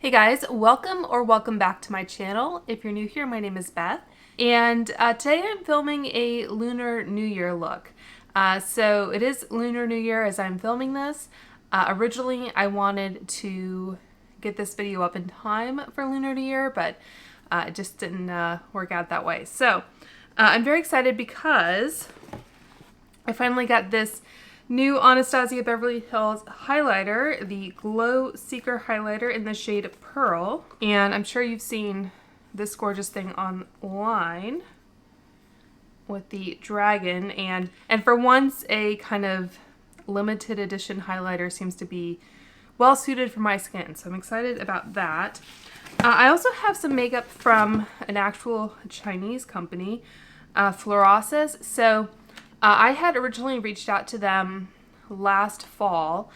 Hey guys, welcome back to my channel. If you're new here, my name is Beth, and today I'm filming a Lunar New Year look. So it is Lunar New Year as I'm filming this. Originally, I wanted to get this video up in time for Lunar New Year, but it just didn't work out that way. So I'm very excited because I finally got this new Anastasia Beverly Hills highlighter, the Glow Seeker highlighter in the shade Pearl. And I'm sure you've seen this gorgeous thing online with the dragon. And for once, a kind of limited edition highlighter seems to be well suited for my skin. So I'm excited about that. I also have some makeup from an actual Chinese company, Florasis. So I had originally reached out to them last fall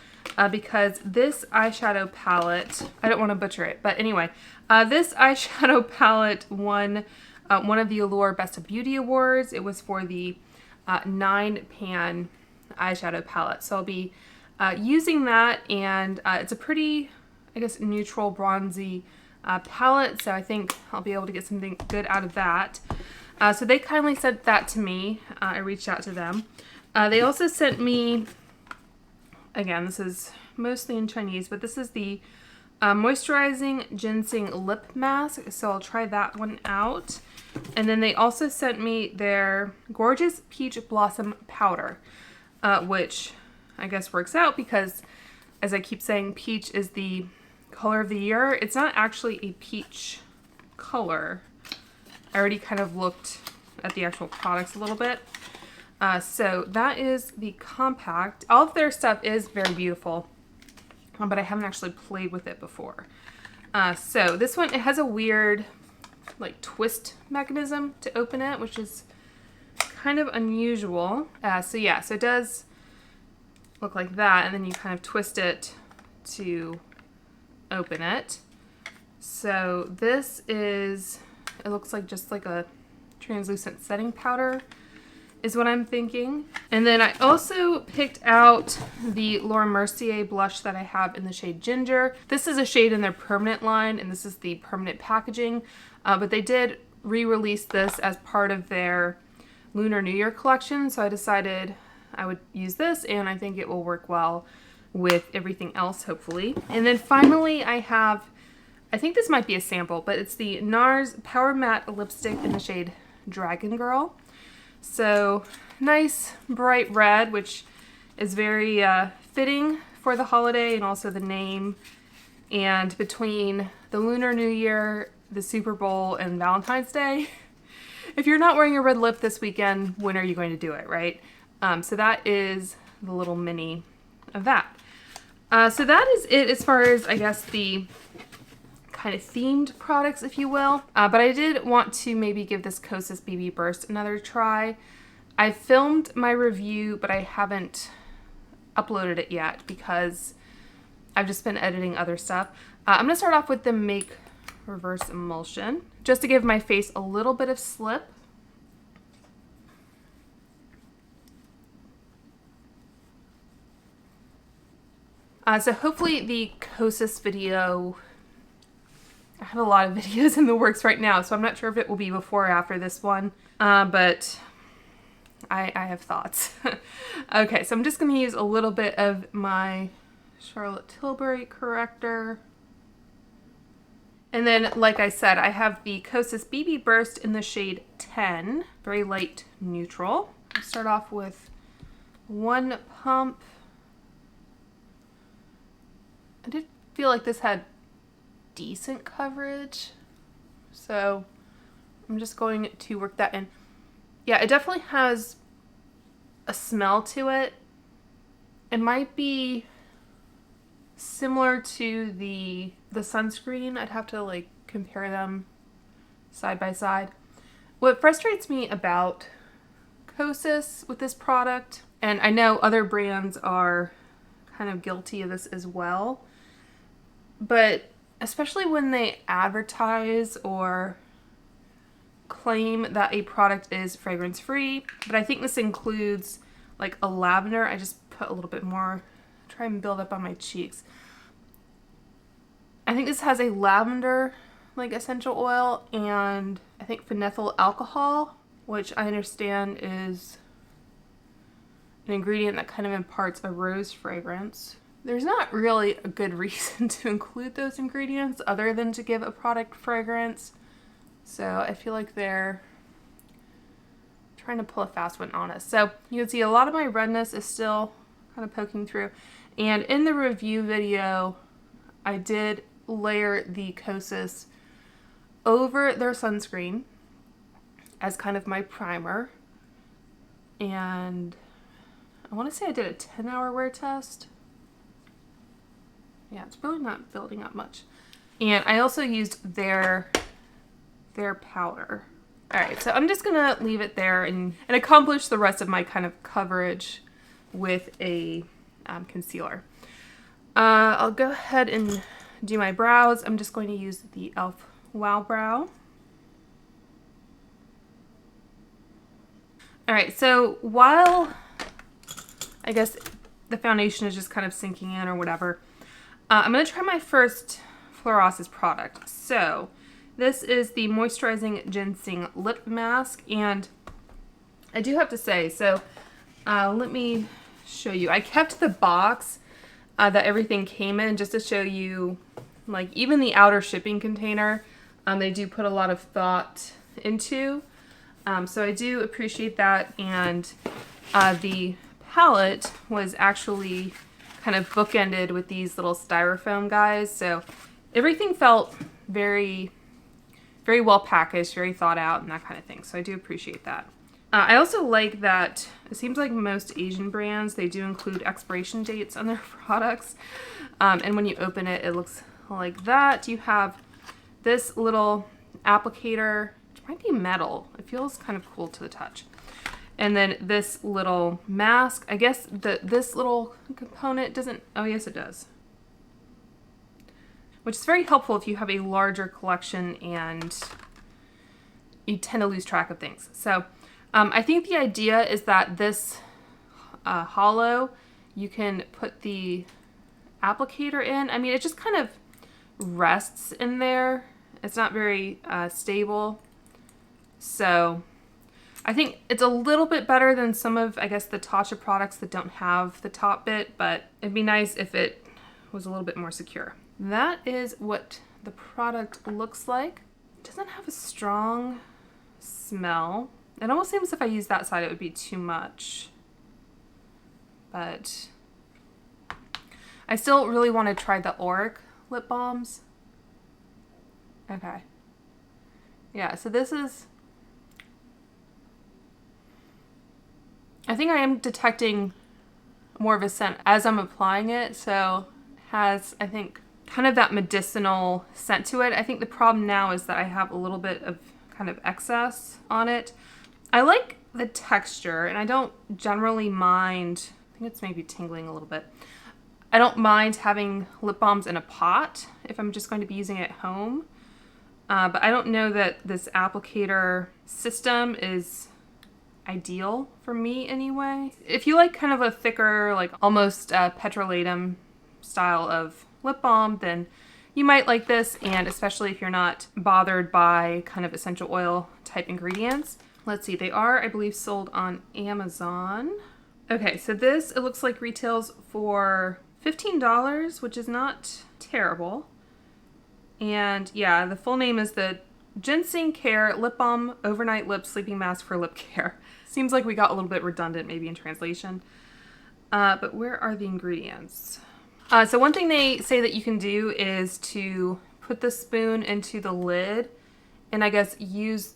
because this eyeshadow palette, I don't want to butcher it, but anyway, this eyeshadow palette won one of the Allure Best of Beauty Awards. It was for the 9-pan eyeshadow palette. So I'll be using that, and it's a pretty, I guess, neutral bronzy palette, so I think I'll be able to get something good out of that. So they kindly sent that to me. I reached out to them. They also sent me, again, this is mostly in Chinese, but this is the Moisturizing Ginseng Lip Mask. So I'll try that one out. And then they also sent me their gorgeous Peach Blossom Powder, which I guess works out because, as I keep saying, peach is the color of the year. It's not actually a peach color. I already kind of looked at the actual products a little bit. So that is the compact. All of their stuff is very beautiful, but I haven't actually played with it before. So this one, it has a weird like twist mechanism to open it, which is kind of unusual. So yeah, so it does look like that, and then you kind of twist it to open it. So this is, it looks like just like a translucent setting powder is what I'm thinking. And then I also picked out the Mercier blush that I have in the shade Ginger. This is a shade in their permanent line, and this is the permanent packaging. But they did re-release this as part of their Lunar New Year collection, so I decided I would use this, and I think it will work well with everything else, hopefully. And then finally I have, I think this might be a sample, but it's the NARS Power Matte Lipstick in the shade Dragon Girl. So nice bright red, which is very fitting for the holiday and also the name. And between the Lunar New Year, the Super Bowl, and Valentine's Day, if you're not wearing a red lip this weekend, when are you going to do it, right? So that is the little mini of that. So that is it as far as, I guess, the kind of themed products, if you will. But I did want to maybe give this Kosas BB Burst another try. I filmed my review, but I haven't uploaded it yet because I've just been editing other stuff. I'm going to start off with the Make Reverse Emulsion, just to give my face a little bit of slip. So hopefully the Kosas video, I have a lot of videos in the works right now, so I'm not sure if it will be before or after this one, but I have thoughts. Okay, so I'm just going to use a little bit of my Charlotte Tilbury corrector. And then, like I said, I have the Kosas BB Burst in the shade 10, very light neutral. I'll start off with one pump. I did feel like this had decent coverage, so I'm just going to work that in. Yeah, it definitely has a smell to it. It might be similar to the sunscreen. I'd have to like compare them side by side. What frustrates me about Kosas with this product, and I know other brands are kind of guilty of this as well, but especially when they advertise or claim that a product is fragrance free, but I think this includes like a lavender. I just put a little bit more, try and build up on my cheeks. I think this has a lavender like essential oil and I think phenethyl alcohol, which I understand is an ingredient that kind of imparts a rose fragrance. There's not really a good reason to include those ingredients other than to give a product fragrance. So I feel like they're trying to pull a fast one on us. So you can see a lot of my redness is still kind of poking through. And in the review video, I did layer the Kosas over their sunscreen as kind of my primer. And I want to say I did a 10-hour wear test. Yeah, it's really not building up much. And I also used their powder. All right, so I'm just gonna leave it there and accomplish the rest of my kind of coverage with a concealer. I'll go ahead and do my brows. I'm just going to use the e.l.f. Wow Brow. All right, so while I guess the foundation is just kind of sinking in or whatever, I'm gonna try my first Florasis product. So this is the Moisturizing Ginseng Lip Mask, and I do have to say, so let me show you. I kept the box that everything came in just to show you, like, even the outer shipping container, they do put a lot of thought into. So I do appreciate that, and the palette was actually kind of bookended with these little styrofoam guys, so everything felt very well packaged, very thought out, and that kind of thing. So I do appreciate that. I also like that it seems like most Asian brands, they do include expiration dates on their products. And when you open it, it looks like that. You have this little applicator, which might be metal. It feels kind of cool to the touch. And then this little mask. I guess this little component doesn't, oh yes it does. Which is very helpful if you have a larger collection and you tend to lose track of things. So I think the idea is that this hollow, you can put the applicator in. I mean, it just kind of rests in there. It's not very stable. So I think it's a little bit better than some of, I guess, the Tatcha products that don't have the top bit, but it'd be nice if it was a little bit more secure. That is what the product looks like. It doesn't have a strong smell. It almost seems if I use that side it would be too much. But I still really want to try the Auric lip balms. Okay. Yeah, so this is... I think I am detecting more of a scent as I'm applying it, so it has, I think, kind of that medicinal scent to it. I think the problem now is that I have a little bit of kind of excess on it. I like the texture, and I don't generally mind, I think it's maybe tingling a little bit. I don't mind having lip balms in a pot if I'm just going to be using it at home. But I don't know that this applicator system is ideal for me anyway. If you like kind of a thicker, like almost petrolatum style of lip balm, then you might like this, and especially if you're not bothered by kind of essential oil type ingredients. Let's see, they are, I believe, sold on Amazon. Okay, so this, it looks like retails for $15, which is not terrible. And yeah, the full name is the Ginseng Care Lip Balm Overnight Lip Sleeping Mask for Lip Care. Seems like we got a little bit redundant maybe in translation. But where are the ingredients? So one thing they say that you can do is to put the spoon into the lid and I guess use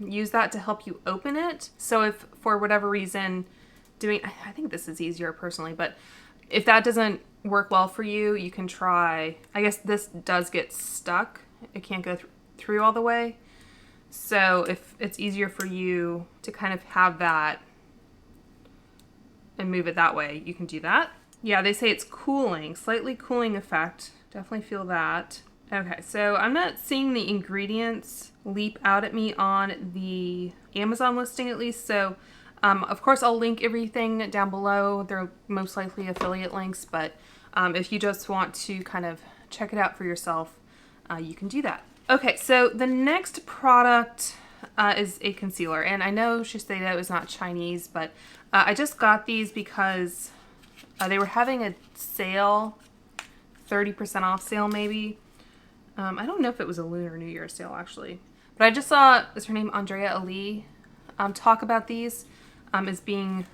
that to help you open it. So if for whatever reason I think this is easier personally, but if that doesn't work well for you, you can try, I guess this does get stuck. It can't go through all the way. So if it's easier for you to kind of have that and move it that way, you can do that. Yeah, they say it's cooling, slightly cooling effect. Definitely feel that. Okay, so I'm not seeing the ingredients leap out at me on the Amazon listing at least. So of course I'll link everything down below. They're most likely affiliate links, but if you just want to kind of check it out for yourself, you can do that. Okay, so the next product is a concealer, and I know Shiseido is not Chinese, but I just got these because they were having a sale, 30% off sale maybe. I don't know if it was a Lunar New Year sale actually, but I just saw, is her name Andrea Ali, talk about these as being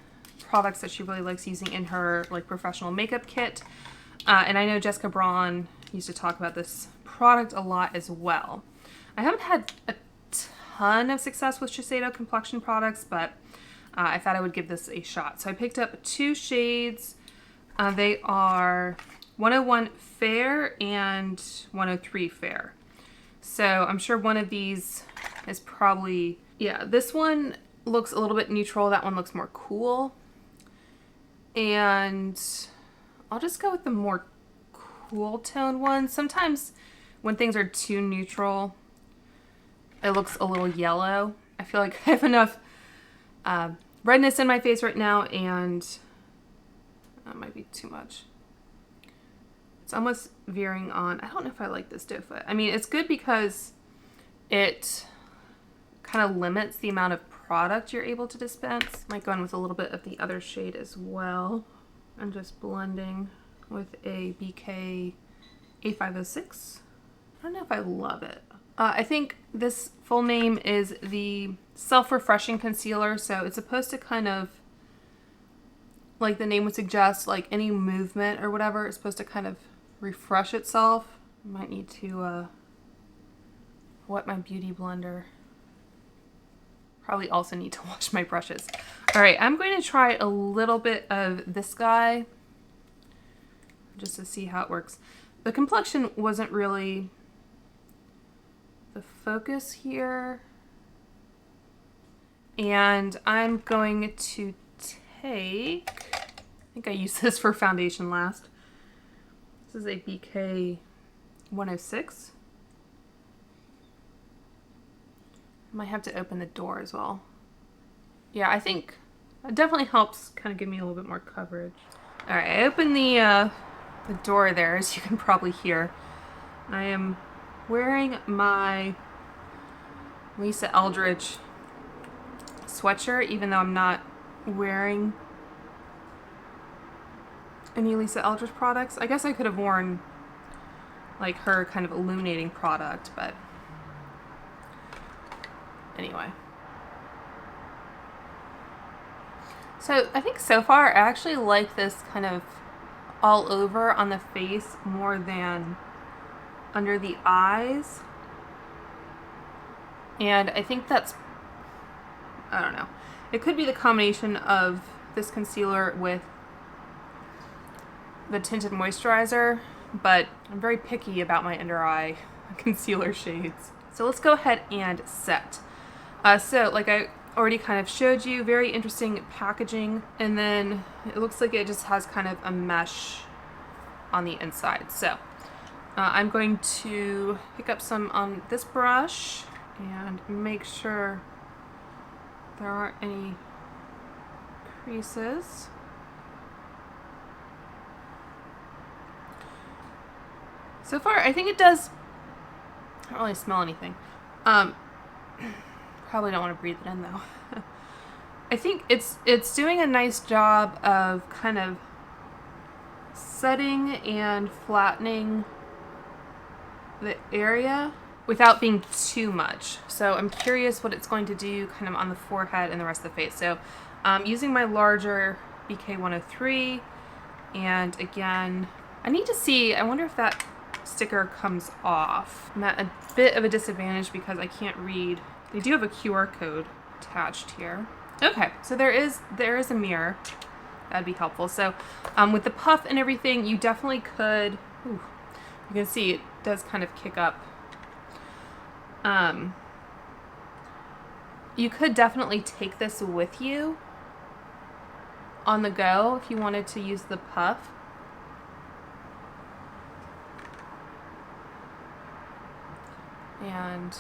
products that she really likes using in her like professional makeup kit. And I know Jessica Braun used to talk about this product a lot as well. I haven't had a ton of success with Shiseido complexion products, but I thought I would give this a shot. So I picked up 2 shades. They are 101 Fair and 103 Fair. So I'm sure one of these is probably, yeah, this one looks a little bit neutral. That one looks more cool. And I'll just go with the more cool tone one. Sometimes when things are too neutral, it looks a little yellow. I feel like I have enough redness in my face right now, and that might be too much. It's almost veering on. I don't know if I like this doe foot. I mean, it's good because it kind of limits the amount of product you're able to dispense. Might go in with a little bit of the other shade as well. I'm just blending with a BK A506. I don't know if I love it. I think this full name is the Self-Refreshing Concealer, so it's supposed to kind of, like the name would suggest, like any movement or whatever, it's supposed to kind of refresh itself. I might need to wet my beauty blender. Probably also need to wash my brushes. All right, I'm going to try a little bit of this guy just to see how it works. The complexion wasn't really the focus here. And I'm going to take, I think I used this for foundation last. This is a BK 106. I might have to open the door as well. Yeah, I think it definitely helps kind of give me a little bit more coverage. All right, I opened the door there, as you can probably hear. I am wearing my Lisa Eldridge sweatshirt, even though I'm not wearing any Lisa Eldridge products. I guess I could have worn like her kind of illuminating product, but anyway. So I think so far I actually like this kind of all over on the face more than under the eyes. And I think that's, I don't know. It could be the combination of this concealer with the tinted moisturizer, but I'm very picky about my under eye concealer shades. So let's go ahead and set. So like I already kind of showed you, very interesting packaging, and then it looks like it just has kind of a mesh on the inside. So I'm going to pick up some on this brush and make sure there aren't any creases. So far, I think it does. I don't really smell anything. Probably don't want to breathe it in though. I think it's doing a nice job of kind of setting and flattening the area without being too much. So I'm curious what it's going to do kind of on the forehead and the rest of the face. So using my larger BK 103, and again, I need to see, I wonder if that sticker comes off. I'm at a bit of a disadvantage because I can't read. They do have a QR code attached here. Okay, so there is a mirror. That'd be helpful. So with the puff and everything, you definitely could, ooh, you can see it does kind of kick up. You could definitely take this with you on the go if you wanted to use the puff. And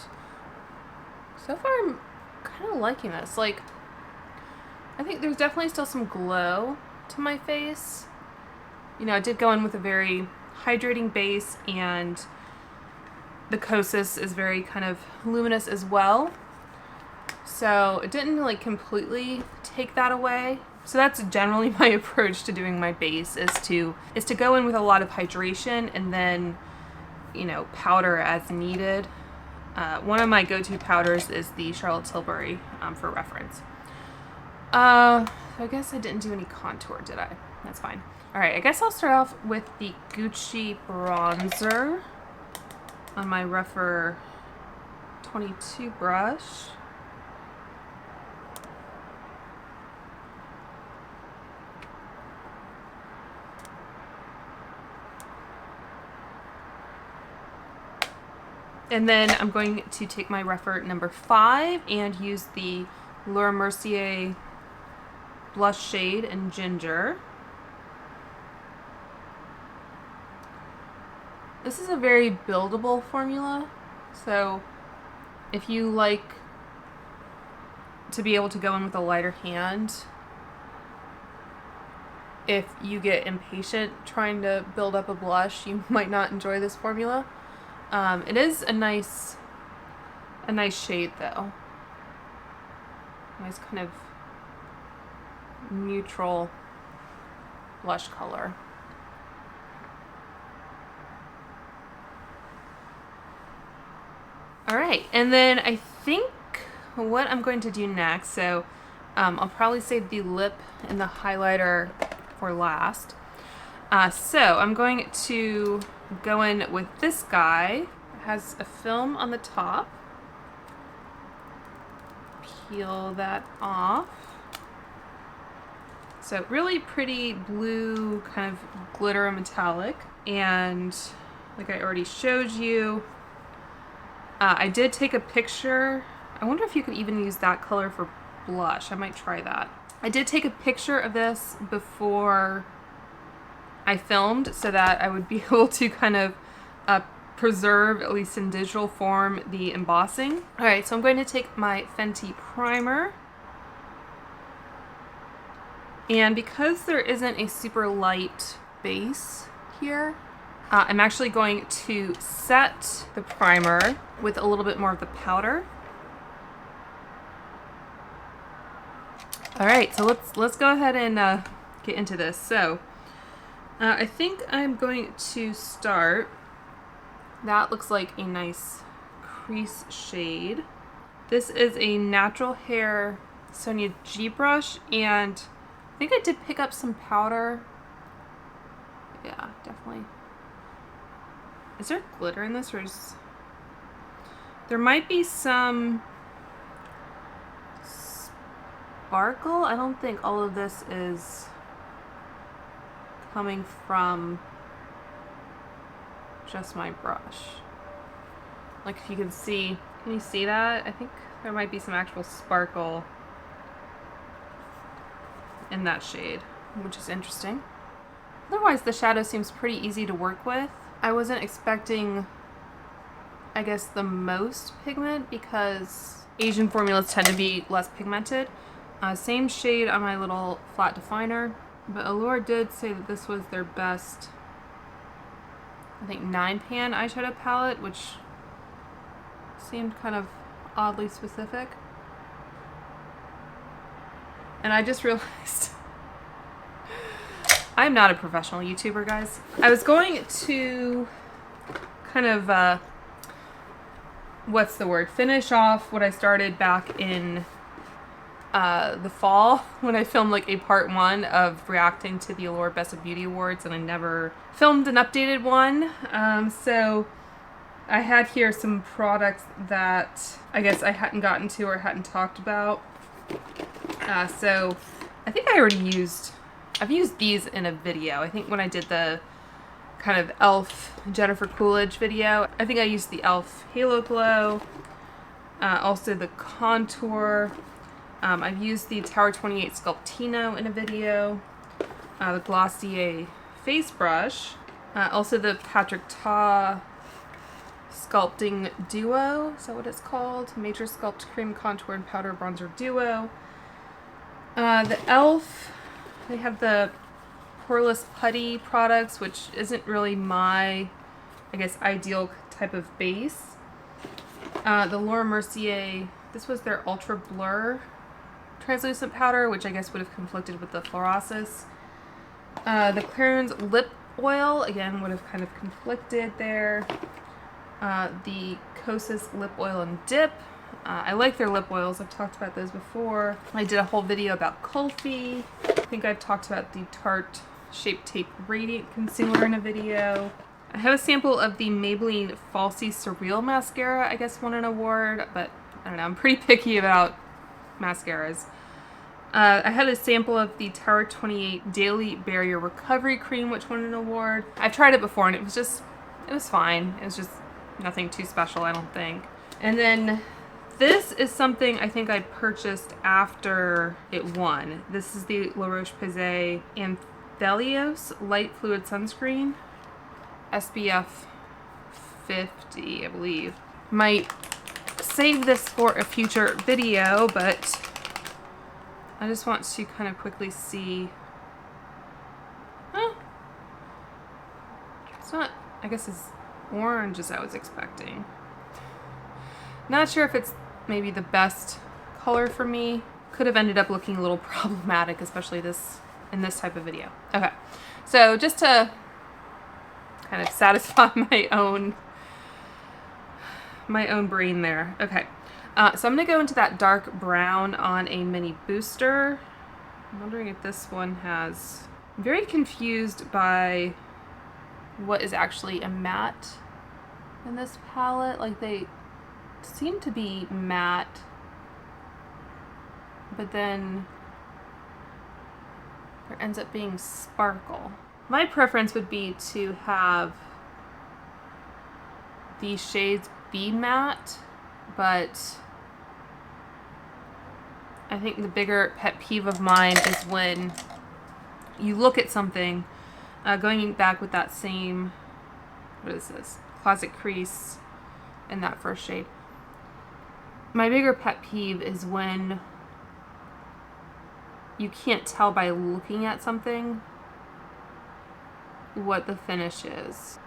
so far I'm kind of liking this. Like, I think there's definitely still some glow to my face. You know, I did go in with a very hydrating base, and the Kosas is very kind of luminous as well. So it didn't like completely take that away. So that's generally my approach to doing my base, is to go in with a lot of hydration and then, you know, powder as needed. One of my go-to powders is the Charlotte Tilbury, for reference. I guess I didn't do any contour, did I? That's fine. All right, I guess I'll start off with the Gucci bronzer on my rougher 22 brush. And then I'm going to take my rougher number 5 and use the Allure Mercier blush shade in Ginger. This is a very buildable formula, so if you like to be able to go in with a lighter hand, if you get impatient trying to build up a blush, you might not enjoy this formula. It is a nice shade though. Nice kind of neutral blush color. All right, and then I think what I'm going to do next, so I'll probably save the lip and the highlighter for last. So I'm going to go in with this guy. It has a film on the top. Peel that off. So really pretty blue, kind of glitter metallic. And like I already showed you, I did take a picture. I wonder if you could even use that color for blush. I might try that. I did take a picture of this before I filmed so that I would be able to kind of preserve, at least in digital form, the embossing. All right, so I'm going to take my Fenty primer. And because there isn't a super light base here, I'm actually going to set the primer with a little bit more of the powder. All right, so let's go ahead and get into this. So I think I'm going to start. That looks like a nice crease shade. This is a natural hair Sonia G brush, and I think I did pick up some powder. Yeah, definitely. Is there glitter in this, or is there might be some sparkle? I don't think all of this is coming from just my brush. Like if you can see, can you see that? I think there might be some actual sparkle in that shade, which is interesting. Otherwise the shadow seems pretty easy to work with. I wasn't expecting, I guess, the most pigment because Asian formulas tend to be less pigmented. Same shade on my little flat definer, but Allure did say that this was their best, I think, 9-pan eyeshadow palette, which seemed kind of oddly specific. And I just realized I'm not a professional YouTuber, guys. I was going to kind of, what's the word? Finish off what I started back in the fall when I filmed like a part 1 of reacting to the Allure Best of Beauty Awards, and I never filmed an updated one. So I had here some products that I guess I hadn't gotten to or hadn't talked about. So I think I already I've used these in a video. I think when I did the kind of e.l.f. Jennifer Coolidge video, I think I used the e.l.f. Halo Glow, also the contour. I've used the Tower 28 Sculptino in a video, the Glossier face brush, also the Patrick Ta Sculpting Duo, is that what it's called? Major Sculpt Cream Contour and Powder Bronzer Duo. The e.l.f., they have the poreless putty products, which isn't really my, I guess, ideal type of base. The Mercier, this was their Ultra Blur translucent powder, which I guess would have conflicted with the Florasis. The Clarins Lip Oil, again, would have kind of conflicted there. The Kosas Lip Oil and Dip. I like their lip oils. I've talked about those before. I did a whole video about Kulfi. I think I've talked about the Tarte Shape Tape Radiant Concealer in a video. I have a sample of the Maybelline Falsies Surreal Mascara, I guess won an award, but I don't know, I'm pretty picky about mascaras. I had a sample of the Tower 28 Daily Barrier Recovery Cream, which won an award. I've tried it before and it was fine. It was just nothing too special, I don't think. And then this is something I think I purchased after it won. This is the La Roche-Posay Anthelios Light Fluid Sunscreen. SPF 50, I believe. Might save this for a future video, but I just want to kind of quickly see. It's not, I guess, as orange as I was expecting. Not sure if it's maybe the best color for me. Could have ended up looking a little problematic, especially in this type of video. Okay, so just to kind of satisfy my own brain there. Okay, so I'm gonna go into that dark brown on a mini booster. I'm wondering if this one has. I'm very confused by what is actually a matte in this palette. Like, they seem to be matte, but then there ends up being sparkle. My preference would be to have these shades be matte, but I think the bigger pet peeve of mine is when you look at something, going back with that same, what is this, Classic Crease in that first shade. My bigger pet peeve is when you can't tell by looking at something what the finish is.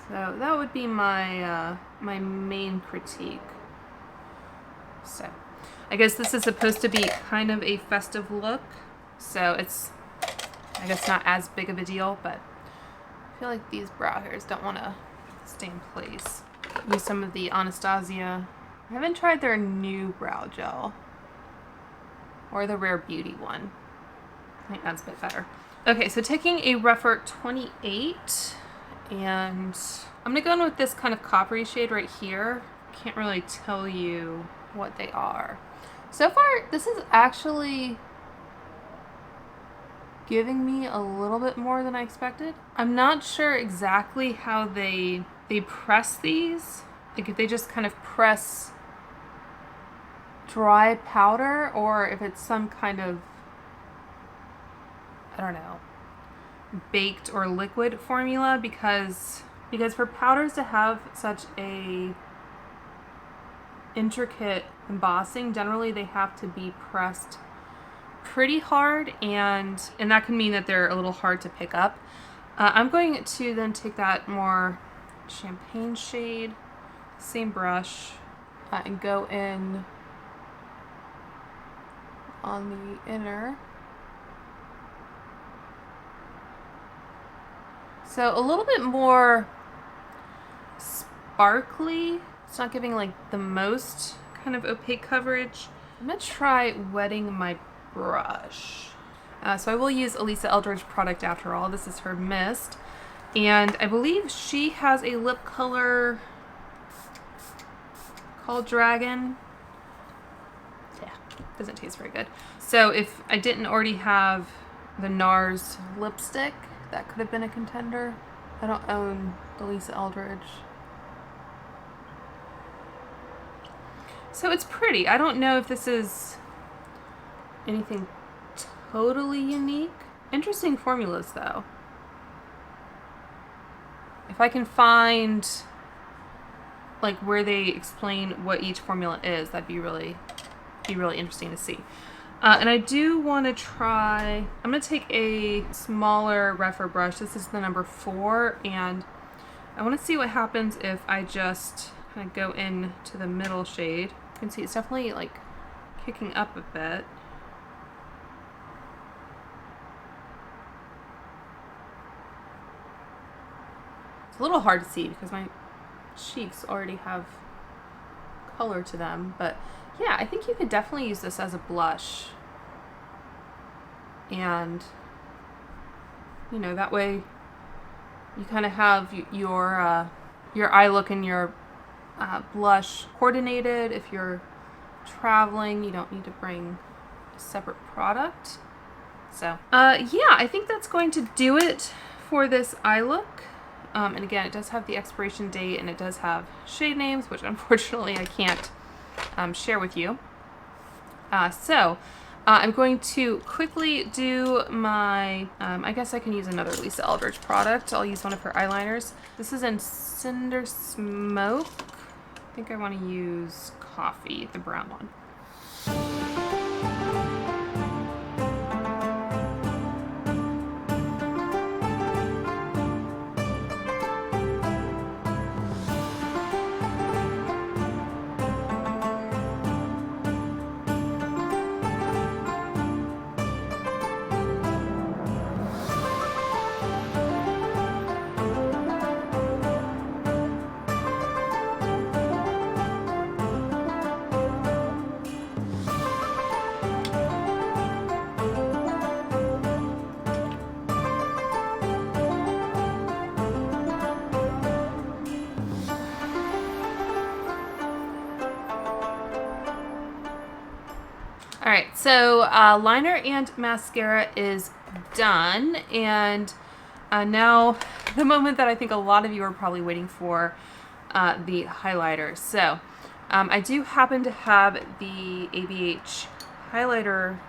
So that would be my my main critique. So I guess this is supposed to be kind of a festive look, so it's, I guess, not as big of a deal, but I feel like these brow hairs don't want to stay in place. Use some of the Anastasia. I haven't tried their new brow gel or the Rare Beauty one. I think that's a bit better. Okay, so taking a rougher 28, and I'm gonna go in with this kind of coppery shade right here. Can't really tell you what they are. So far, this is actually giving me a little bit more than I expected. I'm not sure exactly how they press these. Like, if they just kind of press dry powder, or if it's some kind of, I don't know, baked or liquid formula, because for powders to have such a intricate embossing, generally they have to be pressed pretty hard, and that can mean that they're a little hard to pick up. I'm going to then take that more champagne shade, same brush, and go in on the inner. So a little bit more sparkly. It's not giving like the most kind of opaque coverage. I'm gonna try wetting my brush. So I will use Elisa Eldridge product after all. This is her mist. And I believe she has a lip color called Dragon. Yeah, doesn't taste very good. So if I didn't already have the NARS lipstick, that could have been a contender. I don't own Elisa Eldridge. So it's pretty. I don't know if this is anything totally unique. Interesting formulas though. If I can find like where they explain what each formula is, that'd be really interesting to see. And I do want to try, I'm going to take a smaller Rephr brush. This is the number 4, and I want to see what happens if I just kind of go into the middle shade. You can see it's definitely like kicking up a bit. It's a little hard to see because my cheeks already have color to them, but yeah, I think you could definitely use this as a blush. And, you know, that way you kind of have your eye look and your blush coordinated. If you're traveling, you don't need to bring a separate product. So, yeah, I think that's going to do it for this eye look. And again, it does have the expiration date and it does have shade names, which unfortunately I can't share with you. I'm going to quickly do my, I guess I can use another Lisa Eldridge product. I'll use one of her eyeliners. This is in Cinder Smoke. I think I want to use Coffee, the brown one. Alright, so liner and mascara is done, and now the moment that I think a lot of you are probably waiting for, the highlighter. So I do happen to have the ABH highlighter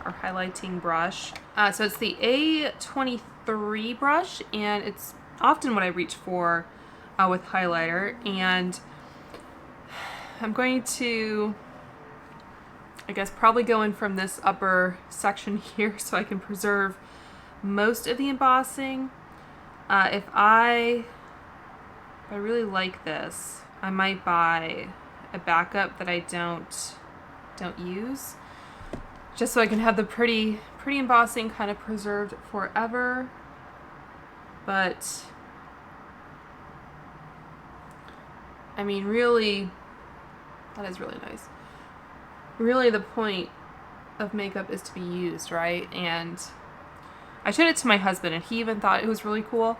or highlighting brush. So it's the A23 brush, and it's often what I reach for with highlighter, and I'm going to, I guess, probably go in from this upper section here so I can preserve most of the embossing. If I really like this, I might buy a backup that I don't use, just so I can have the pretty embossing kind of preserved forever. But I mean, really, that is really nice. Really, the point of makeup is to be used, right? And I showed it to my husband, and he even thought it was really cool,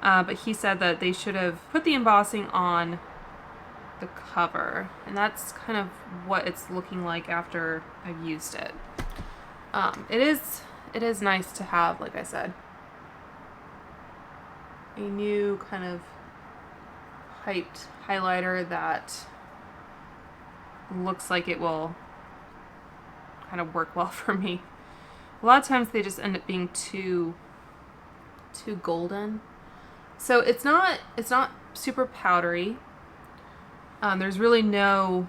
but he said that they should have put the embossing on the cover, and that's kind of what it's looking like after I've used it. It is nice to have, like I said, a new kind of hyped highlighter that looks like it will kind of work well for me. A lot of times they just end up being too golden. So it's not super powdery. There's really no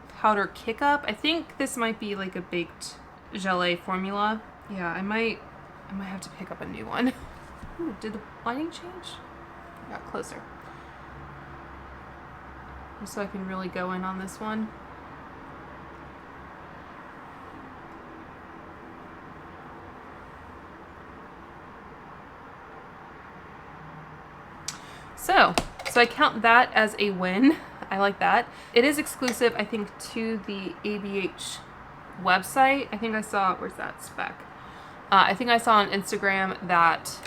powder kick up. I think this might be like a baked gelée formula. Yeah, I might have to pick up a new one. Ooh, did the lighting change? I got closer. Just so I can really go in on this one. So I count that as a win. I like that. It is exclusive, I think, to the ABH website. I think I saw, where's that spec? I think I saw on Instagram that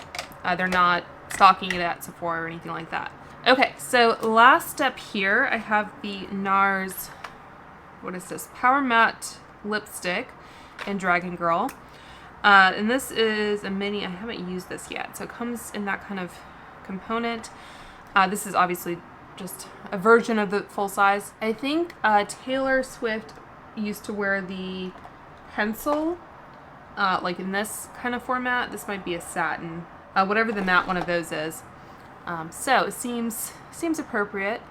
they're not stocking it at Sephora or anything like that. Okay, so last step here, I have the NARS, what is this? Power Matte Lipstick in Dragon Girl. And this is a mini, I haven't used this yet. So it comes in that kind of component. This is obviously just a version of the full size. I think Taylor Swift used to wear the pencil, like in this kind of format. This might be a satin, whatever the matte one of those is. So it seems appropriate.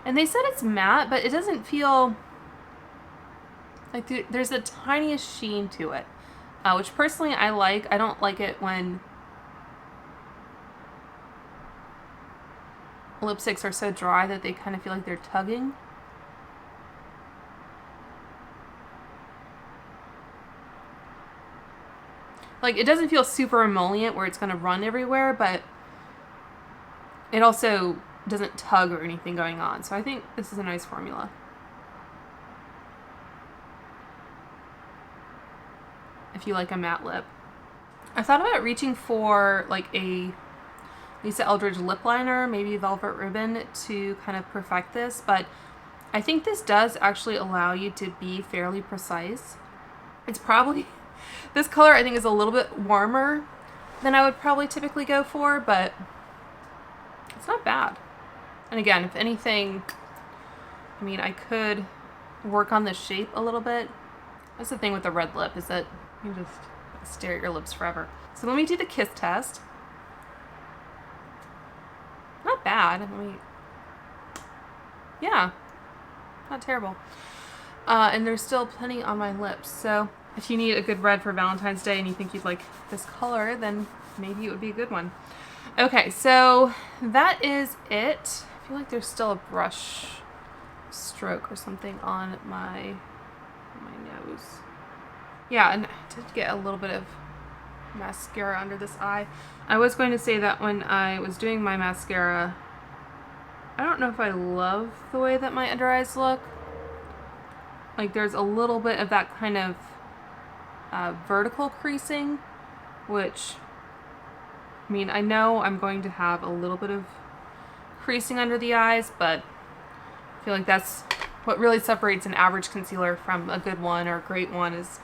And they said it's matte, but it doesn't feel like there's the tiniest sheen to it, which personally I like. I don't like it when lipsticks are so dry that they kind of feel like they're tugging. Like, it doesn't feel super emollient where it's going to run everywhere, but it also doesn't tug or anything going on. So I think this is a nice formula. If you like a matte lip. I thought about reaching for like a Lisa Eldridge lip liner, maybe Velvet Ribbon, to kind of perfect this, but I think this does actually allow you to be fairly precise. It's probably, this color I think is a little bit warmer than I would probably typically go for, but it's not bad. And again, if anything, I mean, I could work on the shape a little bit. That's the thing with the red lip, is that you can just stare at your lips forever. So let me do the kiss test. Not bad. Yeah, not terrible. And there's still plenty on my lips. So if you need a good red for Valentine's Day and you think you'd like this color, then maybe it would be a good one. Okay, so that is it. I feel like there's still a brush stroke or something on my nose. Yeah, and I did get a little bit of mascara under this eye. I was going to say that when I was doing my mascara, I don't know if I love the way that my under eyes look. Like, there's a little bit of that kind of vertical creasing, which, I mean, I know I'm going to have a little bit of creasing under the eyes, but I feel like that's what really separates an average concealer from a good one or a great one, is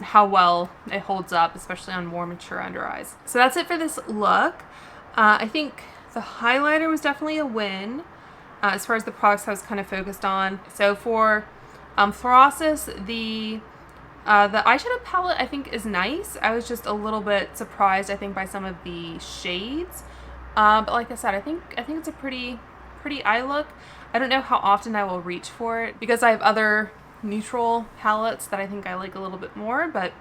how well it holds up, especially on more mature under eyes. So that's it for this look. I think the highlighter was definitely a win as far as the products I was kind of focused on. So for Florasis, the eyeshadow palette I think is nice. I was just a little bit surprised, I think, by some of the shades. But like I said, I think it's a pretty eye look. I don't know how often I will reach for it because I have other neutral palettes that I think I like a little bit more, but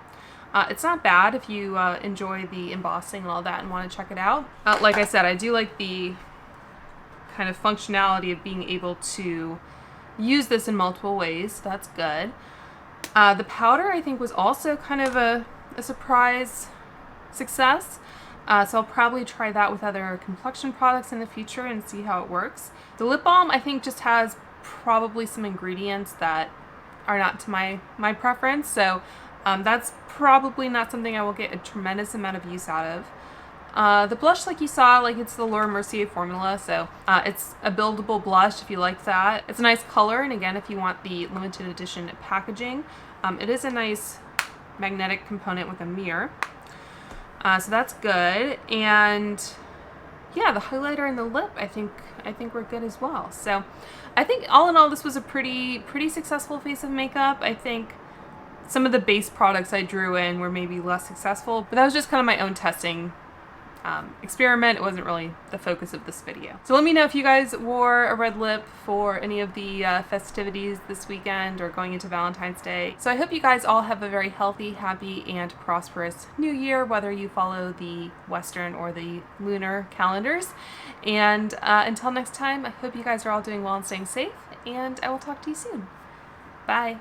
it's not bad if you enjoy the embossing and all that and want to check it out. Like I said, I do like the kind of functionality of being able to use this in multiple ways, so that's good. The powder I think was also kind of a surprise success. So I'll probably try that with other complexion products in the future and see how it works. The lip balm I think just has probably some ingredients that are not to my preference, so that's probably not something I will get a tremendous amount of use out of. The blush, like you saw, like, it's the Allure Mercier formula, so it's a buildable blush if you like that. It's a nice color, and again, if you want the limited edition packaging, it is a nice magnetic component with a mirror. So that's good, and yeah, the highlighter and the lip I think were good as well. So I think all in all this was a pretty successful face of makeup. I think some of the base products I drew in were maybe less successful, but that was just kind of my own testing experiment. It wasn't really the focus of this video. So let me know if you guys wore a red lip for any of the festivities this weekend or going into Valentine's Day. So I hope you guys all have a very healthy, happy, and prosperous new year, whether you follow the Western or the lunar calendars. And until next time, I hope you guys are all doing well and staying safe, and I will talk to you soon. Bye.